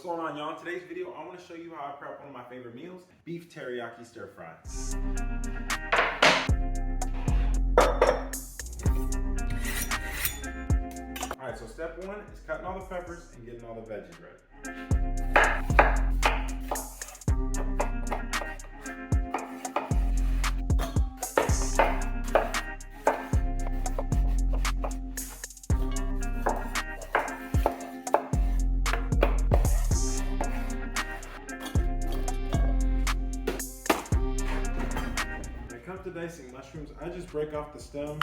going on, y'all? In today's video, I want to show you how I prep one of my favorite meals, beef teriyaki stir fry. Alright, so step one is cutting all the peppers and getting all the veggies ready. To dicing mushrooms, I just break off the stem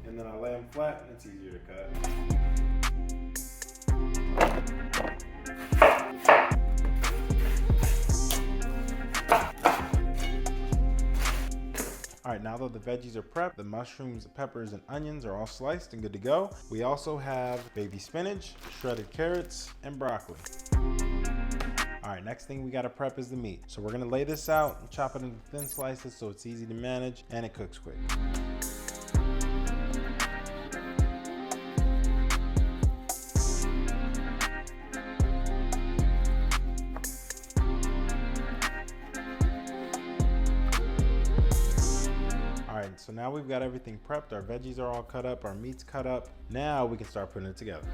and then I lay them flat and it's easier to cut. Alright, now that the veggies are prepped, the mushrooms, the peppers, and onions are all sliced and good to go. We also have baby spinach, shredded carrots, and broccoli. All right, next thing we gotta prep is the meat. So we're gonna lay this out and chop it into thin slices so it's easy to manage and it cooks quick. All right, so now we've got everything prepped. Our veggies are all cut up, our meat's cut up. Now we can start putting it together.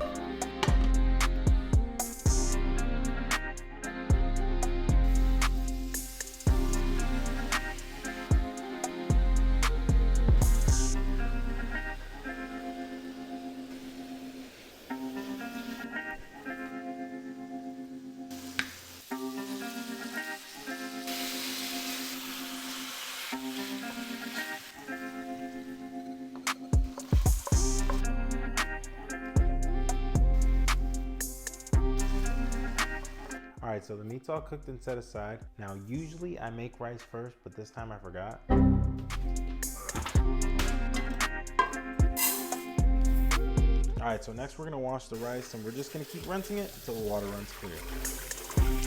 All right, so the meat's all cooked and set aside. Now, usually I make rice first, but this time I forgot. All right, so next we're gonna wash the rice and we're just gonna keep rinsing it until the water runs clear.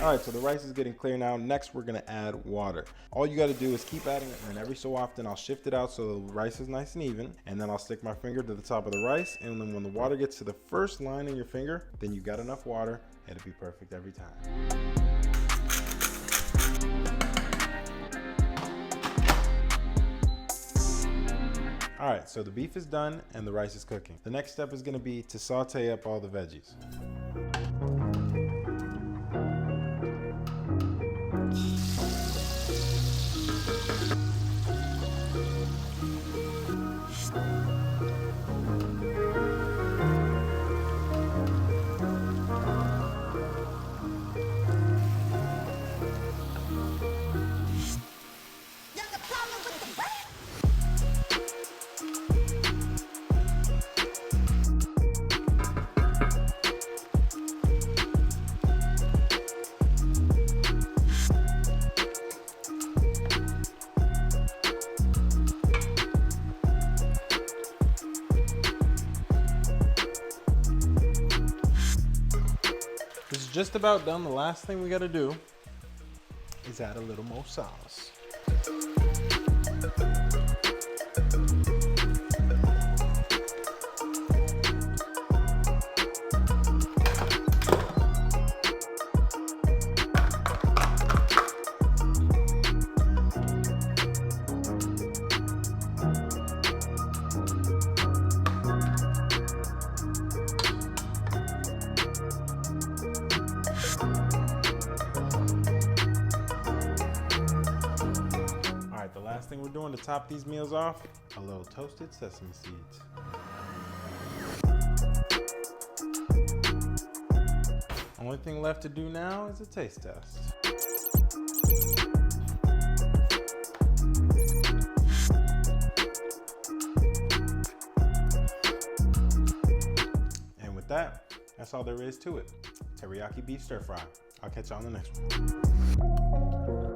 All right, so the rice is getting clear now. Next, we're gonna add water. All you gotta do is keep adding it, and then every so often I'll shift it out so the rice is nice and even, and then I'll stick my finger to the top of the rice, and then when the water gets to the first line in your finger, then you got enough water. It'll be perfect every time. All right, so the beef is done and the rice is cooking. The next step is gonna be to saute up all the veggies. This is just about done. The last thing we gotta do is add a little more sauce. Last thing we're doing to top these meals off, a little toasted sesame seeds. Only thing left to do now is a taste test. And with that, that's all there is to it. Teriyaki beef stir fry. I'll catch you on the next one.